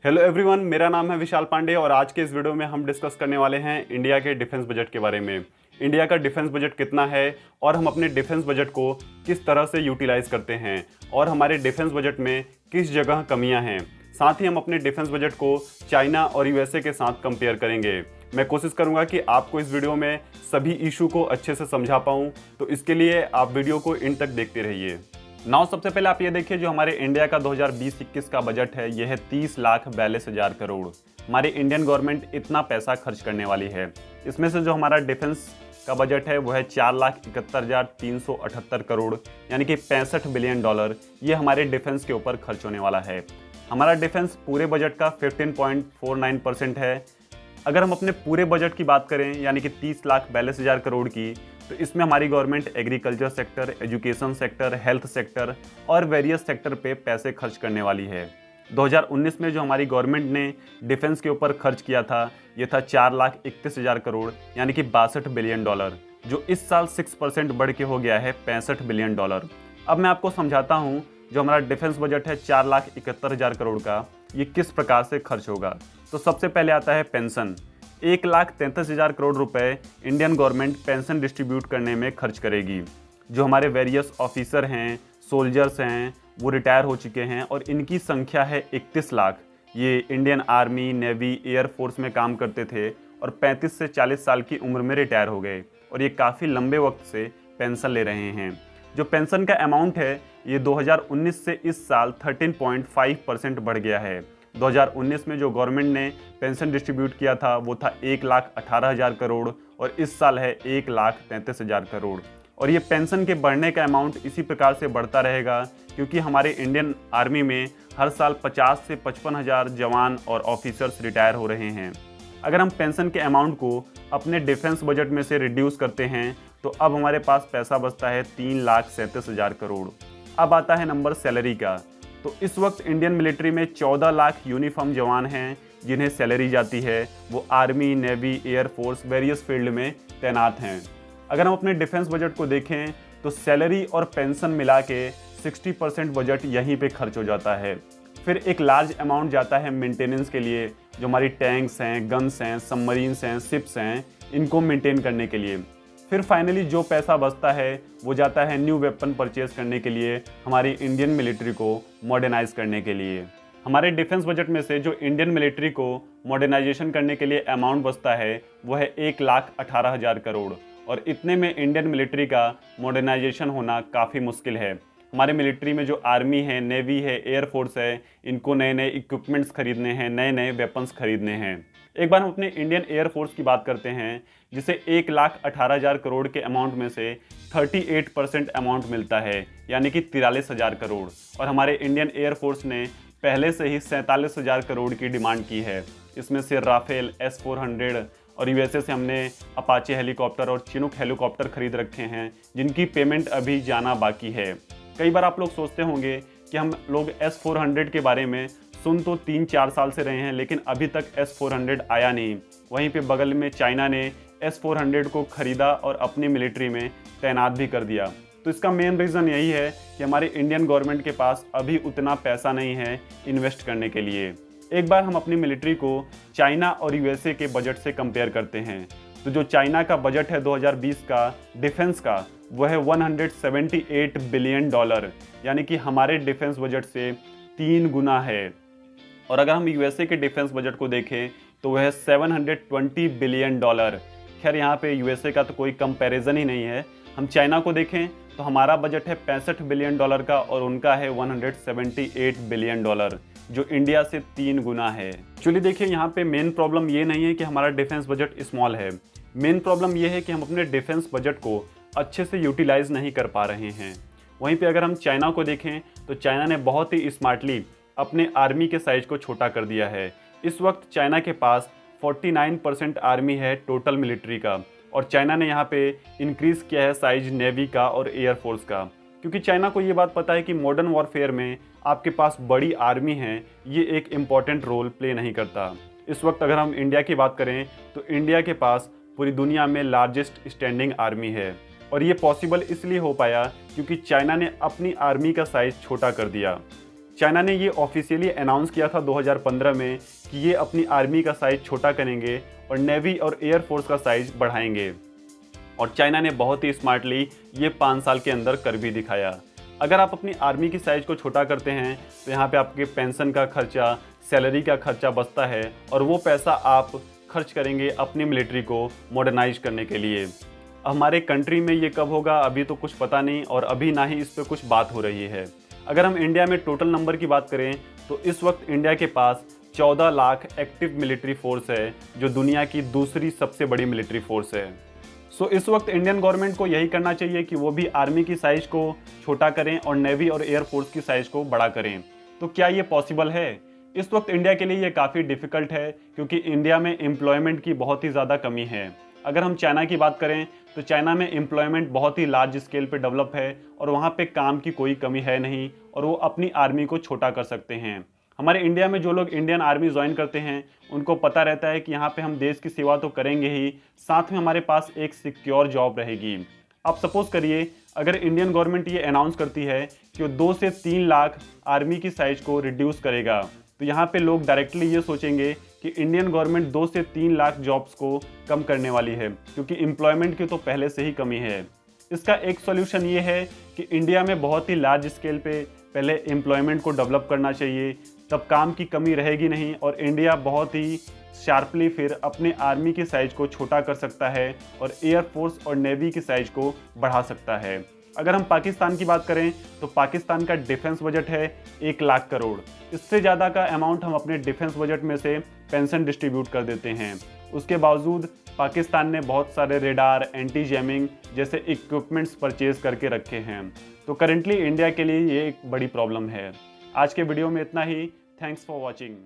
Hello everyone, मेरा नाम है विशाल पांडे और आज के इस वीडियो में हम डिस्कस करने वाले हैं इंडिया के डिफेंस बजट के बारे में। इंडिया का डिफेंस बजट कितना है और हम अपने डिफेंस बजट को किस तरह से यूटिलाइज करते हैं और हमारे डिफेंस बजट में किस जगह कमियां हैं। साथ ही हम अपने डिफेंस बजट को चाइना और यूएसए के साथ कंपेयर करेंगे। मैं कोशिश करूंगा कि आपको इस वीडियो में सभी इशू को अच्छे से समझा पाऊँ, तो इसके लिए आप वीडियो को इन तक देखते रहिए। सबसे पहले आप ये देखिए, जो हमारे इंडिया का 2020-21 का बजट है यह है 30,42,000 करोड़। हमारी इंडियन गवर्नमेंट इतना पैसा खर्च करने वाली है। इसमें से जो हमारा डिफेंस का बजट है वह है 4,71,378 करोड़, यानी कि 65 बिलियन डॉलर। ये हमारे डिफेंस के ऊपर खर्च होने वाला है। हमारा डिफेंस पूरे बजट का 15.49% है। अगर हम अपने पूरे बजट की बात करें, यानी कि 30,42,000 करोड़ की, तो इसमें हमारी government agriculture sector, education sector, health sector और वेरियस सेक्टर पे पैसे खर्च करने वाली है। 2019 में जो हमारी गवर्नमेंट ने डिफेंस के ऊपर खर्च किया था ये था 4,31,000 करोड़, यानी कि 62 बिलियन डॉलर, जो इस साल 6% बढ़ के हो गया है 65 बिलियन डॉलर। अब मैं आपको समझाता हूँ, जो हमारा डिफेंस बजट है 4,71,000 करोड़ का, ये किस प्रकार से खर्च होगा। तो सबसे पहले आता है पेंशन। 1,33,000 करोड़ रुपए इंडियन गवर्नमेंट पेंशन डिस्ट्रीब्यूट करने में खर्च करेगी। जो हमारे वेरियस ऑफिसर हैं, सोल्जर्स हैं, वो रिटायर हो चुके हैं और इनकी संख्या है 31 लाख। ये इंडियन आर्मी, नेवी, एयरफोर्स में काम करते थे और 35 से 40 साल की उम्र में रिटायर हो गए और ये काफ़ी लंबे वक्त से पेंशन ले रहे हैं। जो पेंशन का अमाउंट है ये 2019 से इस साल 13.5% बढ़ गया है। 2019 में जो गवर्नमेंट ने पेंशन डिस्ट्रीब्यूट किया था वो था 1,18,000 करोड़ और इस साल है 1,33,000 करोड़। और ये पेंशन के बढ़ने का अमाउंट इसी प्रकार से बढ़ता रहेगा, क्योंकि हमारे इंडियन आर्मी में हर साल 50 से 55,000 जवान और ऑफिसर्स रिटायर हो रहे हैं। अगर हम पेंशन के अमाउंट को अपने डिफेंस बजट में से रिड्यूस करते हैं तो अब हमारे पास पैसा बचता है 3,37,000 करोड़। अब आता है नंबर सैलरी का। तो इस वक्त इंडियन मिलिट्री में 14 लाख यूनिफॉर्म जवान हैं जिन्हें सैलरी जाती है। वो army, navy, air force, various field में तैनात हैं। अगर हम अपने डिफेंस बजट को देखें तो सैलरी और पेंशन मिला के 60% बजट यहीं पे खर्च हो जाता है। फिर एक लार्ज अमाउंट जाता है मेंटेनेंस के लिए, जो हमारी टैंक्स हैं, गन्स हैं, सबमरीन्स हैं, शिप्स हैं, इनको मेंटेन करने के लिए। फिर फाइनली जो पैसा बचता है वो जाता है न्यू वेपन परचेज करने के लिए, हमारी इंडियन मिलिट्री को मॉडर्नाइज करने के लिए। हमारे डिफेंस बजट में से जो इंडियन मिलिट्री को मॉडर्नाइजेशन करने के लिए अमाउंट बचता है वो है 1,18,000 करोड़ और इतने में इंडियन मिलिट्री का मॉडर्नाइजेशन होना काफ़ी मुश्किल है। हमारे मिलिट्री में जो आर्मी है, नेवी है, एयरफोर्स है, इनको नए नए इक्विपमेंट्स खरीदने हैं, नए नए वेपन्स खरीदने हैं। एक बार हम अपने इंडियन एयरफोर्स की बात करते हैं, जिसे 1,18,000 करोड़ के अमाउंट में से 38% अमाउंट मिलता है, यानी कि 43,000 करोड़। और हमारे इंडियन एयरफोर्स ने पहले से ही 47,000 करोड़ की डिमांड की है। इसमें से राफेल, S-400 और यूएसए से हमने अपाचे हेलीकॉप्टर और चिनूक हेलीकॉप्टर खरीद रखे हैं, जिनकी पेमेंट अभी जाना बाकी है। कई बार आप लोग सोचते होंगे कि हम लोग S-400 के बारे में सुन तो 3-4 साल से रहे हैं, लेकिन अभी तक S-400 आया नहीं। वहीं पे बगल में चाइना ने S-400 को खरीदा और अपनी मिलिट्री में तैनात भी कर दिया। तो इसका मेन रीज़न यही है कि हमारे इंडियन गवर्नमेंट के पास अभी उतना पैसा नहीं है इन्वेस्ट करने के लिए। एक बार हम अपनी मिलिट्री को चाइना और यूएसए के बजट से कंपेयर करते हैं, तो जो चाइना का बजट है 2020 का डिफेंस का, वह है 178 बिलियन डॉलर, यानी कि हमारे डिफेंस बजट से 3 गुना है। और अगर हम यूएसए के डिफेंस बजट को देखें तो वह है 720 बिलियन डॉलर। खैर यहाँ पे यूएसए का तो कोई कंपैरिजन ही नहीं है। हम चाइना को देखें तो हमारा बजट है 65 बिलियन डॉलर का और उनका है 178 बिलियन डॉलर, जो इंडिया से 3 गुना है। चलिए देखिए, यहाँ पे मेन प्रॉब्लम ये नहीं है कि हमारा डिफेंस बजट स्मॉल है। मेन प्रॉब्लम ये है कि हम अपने डिफेंस बजट को अच्छे से यूटिलाइज नहीं कर पा रहे हैं। वहीं पे अगर हम चाइना को देखें तो चाइना ने बहुत ही स्मार्टली अपने आर्मी के साइज को छोटा कर दिया है। इस वक्त चाइना के पास 49% आर्मी है टोटल मिलिट्री का, और चाइना ने यहाँ पे इंक्रीज़ किया है साइज नेवी का और एयरफोर्स का, क्योंकि चाइना को ये बात पता है कि मॉडर्न वॉरफेयर में आपके पास बड़ी आर्मी है, ये एक इम्पॉर्टेंट रोल प्ले नहीं करता। इस वक्त अगर हम इंडिया की बात करें तो इंडिया के पास पूरी दुनिया में लार्जेस्ट स्टैंडिंग आर्मी है, और ये पॉसिबल इसलिए हो पाया क्योंकि चाइना ने अपनी आर्मी का साइज छोटा कर दिया। चाइना ने ये ऑफिशियली अनाउंस किया था 2015 में कि ये अपनी आर्मी का साइज छोटा करेंगे और नेवी और एयरफोर्स का साइज बढ़ाएंगे। और चाइना ने बहुत ही स्मार्टली ये 5 साल के अंदर कर भी दिखाया। अगर आप अपनी आर्मी की साइज को छोटा करते हैं तो यहाँ पे आपके पेंशन का खर्चा, सैलरी का खर्चा बचता है और वो पैसा आप खर्च करेंगे अपनी मिलिट्री को मॉडर्नाइज करने के लिए। हमारे कंट्री में ये कब होगा अभी तो कुछ पता नहीं और अभी ना ही इस पर कुछ बात हो रही है। अगर हम इंडिया में टोटल नंबर की बात करें तो इस वक्त इंडिया के पास 14 लाख एक्टिव मिलिट्री फोर्स है, जो दुनिया की दूसरी सबसे बड़ी मिलिट्री फोर्स है। सो इस वक्त इंडियन गवर्नमेंट को यही करना चाहिए कि वो भी आर्मी की साइज को छोटा करें और नेवी और एयरफोर्स की साइज को बड़ा करें। तो क्या ये पॉसिबल है? इस वक्त इंडिया के लिए ये काफ़ी डिफ़िकल्ट है क्योंकि इंडिया में एम्प्लॉयमेंट की बहुत ही ज़्यादा कमी है। अगर हम चाइना की बात करें तो चाइना में एम्प्लॉयमेंट बहुत ही लार्ज स्केल पे डेवलप है और वहाँ पे काम की कोई कमी है नहीं और वो अपनी आर्मी को छोटा कर सकते हैं। हमारे इंडिया में जो लोग इंडियन आर्मी ज्वाइन करते हैं उनको पता रहता है कि यहाँ पे हम देश की सेवा तो करेंगे ही, साथ में हमारे पास एक सिक्योर जॉब रहेगी। आप सपोज करिए अगर इंडियन गवर्नमेंट ये अनाउंस करती है कि वो 2 से 3 लाख आर्मी की साइज को रिड्यूस करेगा, तो यहाँ पे लोग डायरेक्टली ये सोचेंगे कि इंडियन गवर्नमेंट 2 से 3 लाख जॉब्स को कम करने वाली है, क्योंकि एम्प्लॉयमेंट की तो पहले से ही कमी है। इसका एक सॉल्यूशन ये है कि इंडिया में बहुत ही लार्ज स्केल पे पहले एम्प्लॉयमेंट को डेवलप करना चाहिए, तब काम की कमी रहेगी नहीं और इंडिया बहुत ही शार्पली फिर अपने आर्मी की साइज को छोटा कर सकता है और एयरफोर्स और नेवी की साइज को बढ़ा सकता है। अगर हम पाकिस्तान की बात करें तो पाकिस्तान का डिफेंस बजट है 1 लाख करोड़। इससे ज़्यादा का अमाउंट हम अपने डिफेंस बजट में से पेंशन डिस्ट्रीब्यूट कर देते हैं। उसके बावजूद पाकिस्तान ने बहुत सारे रेडार, एंटी जैमिंग जैसे इक्विपमेंट्स परचेज करके रखे हैं। तो करेंटली इंडिया के लिए ये एक बड़ी प्रॉब्लम है। आज के वीडियो में इतना ही। Thanks for watching.